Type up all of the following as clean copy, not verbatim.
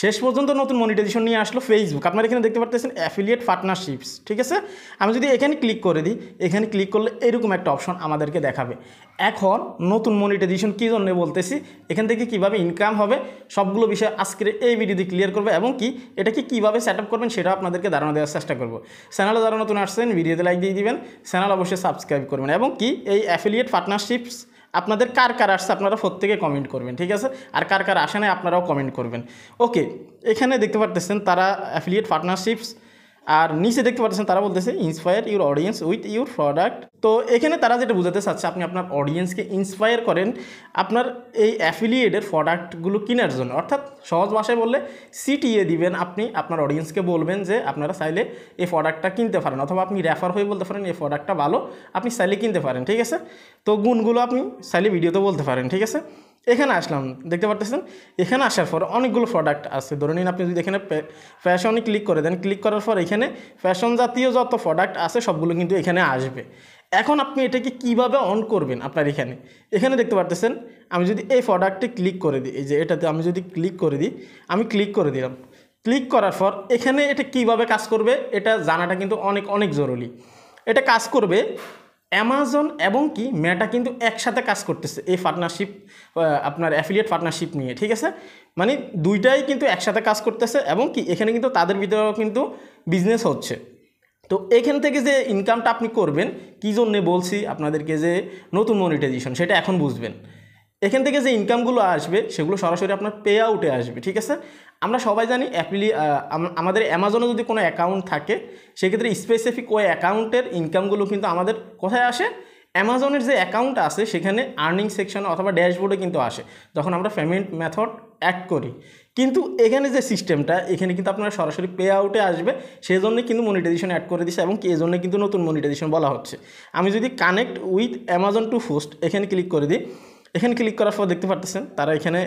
শেষ পর্যন্ত নতুন মনিটাইজেশন নিয়ে আসলো ফেসবুক। আপনারা এখানে দেখতে পাচ্ছেন অ্যাফিলিয়েট পার্টনারশিপস, ঠিক আছে। আমি যদি এখানে ক্লিক করে দিই, এখানে ক্লিক করলে এরকম একটা অপশন আমাদেরকে দেখাবে। এখন নতুন মনিটাইজেশন কী জন্য বলতেছি, এখান থেকে কিভাবে ইনকাম হবে, সবগুলো বিষয় আজকের এই ভিডিওতে ক্লিয়ার করবে এবং কি এটাকে কীভাবে সেট আপ করবেন সেটা আপনাদেরকে ধারণা দেওয়ার চেষ্টা করব। চ্যানেলে যারা নতুন আসছেন ভিডিওতে লাইক দিয়ে দিবেন, চ্যানেল অবশ্যই সাবস্ক্রাইব করবেন এবং কি এই অ্যাফিলিয়েট পার্টনারশিপস আপনাদের কার কার আসছে আপনারা প্রত্যেকে কমেন্ট করবেন, ঠিক আছে। আর কার কার আসে না আপনারাও কমেন্ট করবেন। ওকে, এখানে দেখতে পাচ্ছেন তারা অ্যাফিলিয়েট পার্টনারশিপস, আর নিচে দেখতে পাচ্ছেন তারা বলতেছে inspire your audience with your product. তো এখানে তারা যেটা বোঝাতে চাচ্ছে, আপনি আপনার অডিয়েন্সকে ইন্সপায়ার করেন আপনার এই অ্যাফিলিয়েটের প্রোডাক্টগুলো কেনার জন্য। অর্থাৎ সহজ ভাষায় বললে সিটিএ দিবেন, আপনি আপনার অডিয়েন্সকে বলবেন যে আপনারা চাইলে এই প্রোডাক্টটা কিনতে পারেন, অথবা আপনি রেফার হয়ে বলতে পারেন এই প্রোডাক্টটা ভালো, আপনি চাইলে কিনতে পারেন, ঠিক আছে। তো গুণগুলো আপনি চাইলে ভিডিওতে বলতে পারেন, ঠিক আছে। এখানে আসলাম, দেখতে পারতেছেন এখানে আসার পর অনেকগুলো প্রোডাক্ট আছে। ধরে নিন আপনি যদি এখানে ফ্যাশনে ক্লিক করে দেন, ক্লিক করার পর এখানে ফ্যাশন জাতীয় যত প্রোডাক্ট আছে সবগুলো কিন্তু এখানে আসবে। এখন আপনি এটাকে কিভাবে অন করবেন, আপনার এখানে দেখতে পারতেছেন আমি যদি এই প্রোডাক্টে ক্লিক করে দিই, এই যে এটাতে আমি যদি ক্লিক করে দিই, আমি ক্লিক করে দিলাম। ক্লিক করার পর এখানে এটা কিভাবে কাজ করবে এটা জানাটা কিন্তু অনেক অনেক জরুরি। এটা কাজ করবে অ্যামাজন এবং কি মেটা কিন্তু একসাথে কাজ করতেছে এই পার্টনারশিপ, আপনার অ্যাফিলিয়েট পার্টনারশিপ নিয়ে, ঠিক আছে। মানে দুইটাই কিন্তু একসাথে কাজ করতেছে এবং কি এখানে কিন্তু তাদের ভিতরেও কিন্তু বিজনেস হচ্ছে। তো এখান থেকে যে ইনকামটা আপনি করবেন, কী জন্যে বলছি আপনাদেরকে যে নতুন মনিটাইজেশন, সেটা এখন বুঝবেন। এখান থেকে যে ইনকামগুলো আসবে সেগুলো সরাসরি আপনার পে আউটে আসবে, ঠিক আছে। আমরা সবাই জানি আমাদের অ্যামাজনে যদি কোনো অ্যাকাউন্ট থাকে সেক্ষেত্রে স্পেসিফিক ওই অ্যাকাউন্টের ইনকামগুলো কিন্তু আমাদের কোথায় আসে, অ্যামাজনের যে অ্যাকাউন্ট আছে সেখানে আর্নিং সেকশনে অথবা ড্যাশবোর্ডে কিন্তু আসে যখন আমরা পেমেন্ট মেথড অ্যাড করি। কিন্তু এখানে যে সিস্টেমটা, এখানে কিন্তু আপনারা সরাসরি পে আউটে আসবে, সেই জন্যই কিন্তু মনিটাইজেশন অ্যাড করে দিচ্ছে এবং এই জন্য কিন্তু নতুন মনিটাইজেশন বলা হচ্ছে। আমি যদি connect with Amazon to post এখানে ক্লিক করে দিই, এখানে ক্লিক করার পর দেখতে পারতেছেন তারা এখানে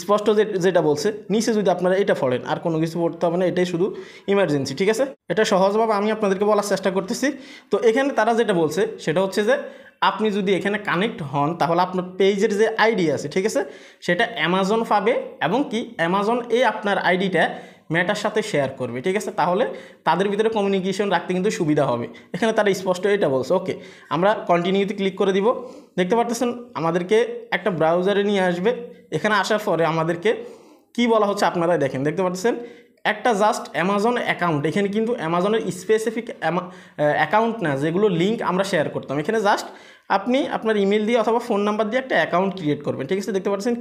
স্পষ্ট যেটা বলছে, নিচে যদি আপনারা এটা পড়েন আর কোনো কিছু পড়তে হবে না, এটাই শুধু ইমার্জেন্সি, ঠিক আছে। এটা সহজভাবে আমি আপনাদেরকে বলার চেষ্টা করতেছি। তো এখানে তারা যেটা বলছে সেটা হচ্ছে যে আপনি যদি এখানে কানেক্ট হন তাহলে আপনার পেজের যে আইডি আছে, ঠিক আছে, সেটা অ্যামাজন পাবে এবং কি অ্যামাজন এই আপনার আইডিটা মেটার সাথে শেয়ার করবে, ঠিক আছে। তাহলে তাদের ভিতরে কমিউনিকেশন রাখতে কিন্তু সুবিধা হবে। এখানে তারা স্পষ্ট এটা বলছে। ওকে, আমরা কন্টিনিউতে ক্লিক করে দিব। দেখতে পারতেছেন আমাদেরকে একটা ব্রাউজারে নিয়ে আসবে। এখানে আসার পরে আমাদেরকে কি বলা হচ্ছে আপনারা দেখেন, দেখতে পাচ্ছেন একটা জাস্ট অ্যামাজন অ্যাকাউন্ট। এখানে কিন্তু অ্যামাজনের স্পেসিফিক অ্যাকাউন্ট না, যেগুলো লিঙ্ক আমরা শেয়ার করতাম। এখানে জাস্ট আপনি আপনার ইমেল দিয়ে অথবা ফোন নাম্বার দিয়ে একটা অ্যাকাউন্ট ক্রিয়েট করবেন, ঠিক আছে। দেখতে পাচ্ছেন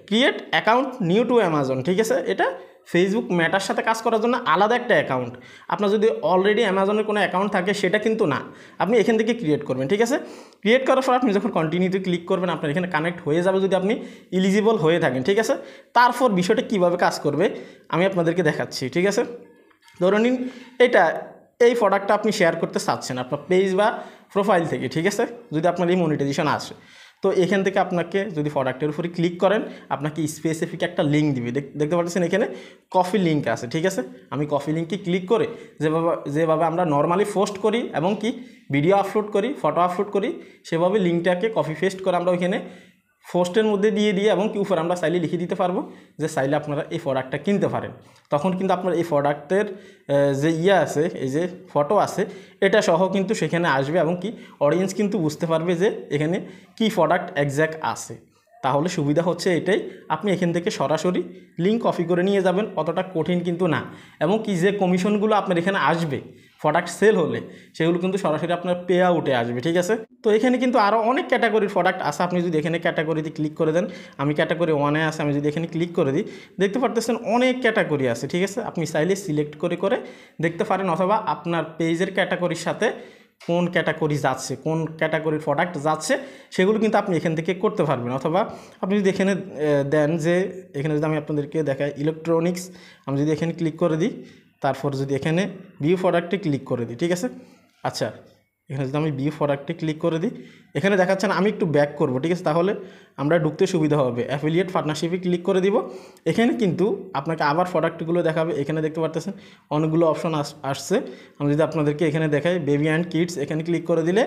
create account new to Amazon, ঠিক আছে। এটা ফেসবুক মেটার সাথে কাজ করার জন্য আলাদা একটা অ্যাকাউন্ট। আপনার যদি অলরেডি অ্যামাজনের কোনো অ্যাকাউন্ট থাকে সেটা কিন্তু না, আপনি এখান থেকে ক্রিয়েট করবেন, ঠিক আছে। ক্রিয়েট করার পর আপনি যখন কন্টিনিউতে ক্লিক করবেন আপনার এখানে কানেক্ট হয়ে যাবে যদি আপনি এলিজিবল হয়ে থাকেন, ঠিক আছে। তারপর বিষয়টা কীভাবে কাজ করবে আমি আপনাদেরকে দেখাচ্ছি, ঠিক আছে। ধরে নিন এই প্রোডাক্টটা আপনি শেয়ার করতে চাচ্ছেন আপনার পেজ বা প্রোফাইল থেকে, ঠিক আছে। যদি আপনার এই মনিটাইজেশন আসে তো এখান থেকে আপনাকে যদি প্রোডাক্টের উপরে ক্লিক করেন আপনাকে স্পেসিফিক একটা লিঙ্ক দিবে। দেখতে পাচ্ছেন এখানে কফি লিঙ্ক আছে, ঠিক আছে। আমি কফি লিঙ্কে ক্লিক করে যেভাবে আমরা নর্মালি পোস্ট করি এবং কি ভিডিও আপলোড করি, ফটো আপলোড করি, সেভাবে লিঙ্কটাকে কপি পেস্ট করে আমরা ওইখানে পোস্টের মধ্যে দিয়ে এবং কি উপর আমরা চাইলে লিখে দিতে পারবো যে চাইলে আপনারা এই প্রোডাক্টটা কিনতে পারেন। তখন কিন্তু আপনার এই প্রোডাক্টের যে আছে, এই যে ফটো আছে, এটা সহ কিন্তু সেখানে আসবে এবং কি অডিয়েন্স কিন্তু বুঝতে পারবে যে এখানে কি প্রোডাক্ট এক্স্যাক্ট আছে। তাহলে সুবিধা হচ্ছে এটাই, আপনি এখান থেকে সরাসরি লিঙ্ক কপি করে নিয়ে যাবেন, অতটা কঠিন কিন্তু না। এবং কি যে কমিশনগুলো আপনার এখানে আসবে প্রোডাক্ট সেল হলে সেগুলো কিন্তু সরাসরি আপনার পে আউটে আসবে, ঠিক আছে। তো এখানে কিন্তু আরও অনেক ক্যাটাগরির প্রোডাক্ট আছে। আপনি যদি এখানে ক্যাটাগরিতে ক্লিক করে দেন, আমি ক্যাটাগরি 1-এ আছে, আমি যদি এখানে ক্লিক করে দিই দেখতে পারতেছেন অনেক ক্যাটাগরি আছে, ঠিক আছে। আপনি চাইলে সিলেক্ট করে দেখতে পারেন, অথবা আপনার পেজের ক্যাটাগরির সাথে কোন ক্যাটাগরি যাচ্ছে, কোন ক্যাটাগরির প্রোডাক্ট যাচ্ছে সেগুলো কিন্তু আপনি এখান থেকে করতে পারবেন। অথবা আপনি যদি এখানে দেন যে এখানে যদি আমি আপনাদেরকে দেখাই ইলেকট্রনিক্স, আমি যদি এখানে ক্লিক করে দিই, তারপর যদি এখানে ভিউ প্রোডাক্টে ক্লিক করে দিই, ঠিক আছে। আচ্ছা, এখানে যদি আমি ভিউ প্রোডাক্টে ক্লিক করে দিই এখানে দেখাচ্ছে না, আমি একটু ব্যাক করব, ঠিক আছে। তাহলে আমরা ঢুকতে সুবিধা হবে। অ্যাফিলিয়েট পার্টনারশিপে ক্লিক করে দিব। এখানে কিন্তু আপনাকে আবার প্রোডাক্টগুলো দেখাবে। এখানে দেখতে পারতেছেন অনেকগুলো অপশন আসছে। আমি যদি আপনাদেরকে এখানে দেখাই বেবি অ্যান্ড কিডস, এখানে ক্লিক করে দিলে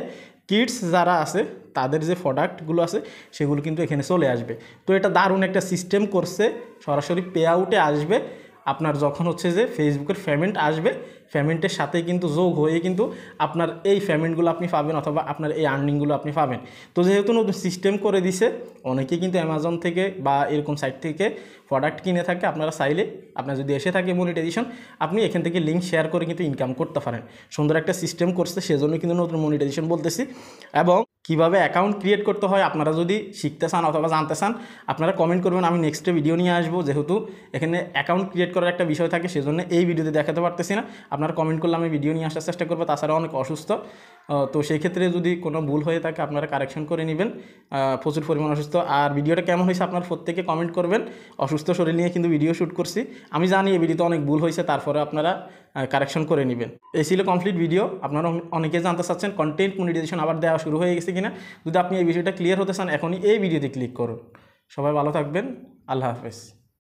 কিডস যারা আছে তাদের যে প্রোডাক্টগুলো আছে সেগুলো কিন্তু এখানে চলে আসবে। তো এটা দারুণ একটা সিস্টেম করছে, সরাসরি পে আউটে আসবে আপনার যখন হচ্ছে যে ফেসবুকের পেমেন্ট আসবে, পেমেন্টের সাথে কিন্তু যোগ হয়ে কিন্তু আপনার এই পেমেন্টগুলো আপনি পাবেন অথবা আপনার এই আর্নিংগুলো আপনি পাবেন। তো যেহেতু নতুন সিস্টেম করে দিছে, অনেকেই কিন্তু অ্যামাজন থেকে বা এরকম সাইট থেকে প্রোডাক্ট কিনে থাকে, আপনারা চাইলে আপনার যদি এসে থাকে মনিটাইজেশন, আপনি এখান থেকে লিঙ্ক শেয়ার করে কিন্তু ইনকাম করতে পারেন। সুন্দর একটা সিস্টেম করছে, সেজন্য কিন্তু নতুন মনিটাইজেশন বলতেছি। এবং কিভাবে অ্যাকাউন্ট ক্রিয়েট করতে হয় আপনারা যদি শিখতে চান অথবা জানতে চান, আপনারা কমেন্ট করবেন, আমি নেক্সটে ভিডিও নিয়ে আসবো। যেহেতু এখানে অ্যাকাউন্ট ক্রিয়েট করার একটা বিষয় থাকে, সেজন্য এই ভিডিওতে দেখাতে পারতেছি না। আপনারা কমেন্ট করলে আমি ভিডিও নিয়ে আসার চেষ্টা করবো। তাছাড়া অনেক অসুস্থ, তো সেই ক্ষেত্রে যদি কোনো ভুল হয়ে থাকে আপনারা কারেকশন করে নেবেন। প্রচুর পরিমাণ অসুস্থ। আর ভিডিওটা কেমন হয়েছে আপনার প্রত্যেকে কমেন্ট করবেন। অসুস্থ শরীর নিয়ে কিন্তু ভিডিও শ্যুট করছি, আমি জানি এই ভিডিওতে অনেক ভুল হয়েছে, তারপরে আপনারা কারেকশন করে নেবেন। এই ছিল কমপ্লিট ভিডিও। আপনারা অনেকে জানতে চাচ্ছেন কন্টেন্ট মনিটাইজেশন আবার দেওয়া শুরু হয়ে গেছে কিনা। যদি আপনি এই বিষয়টা ক্লিয়ার হতে চান, এখনই এই ভিডিওতে ক্লিক করুন। সবাই ভালো থাকবেন, আল্লাহ হাফেজ।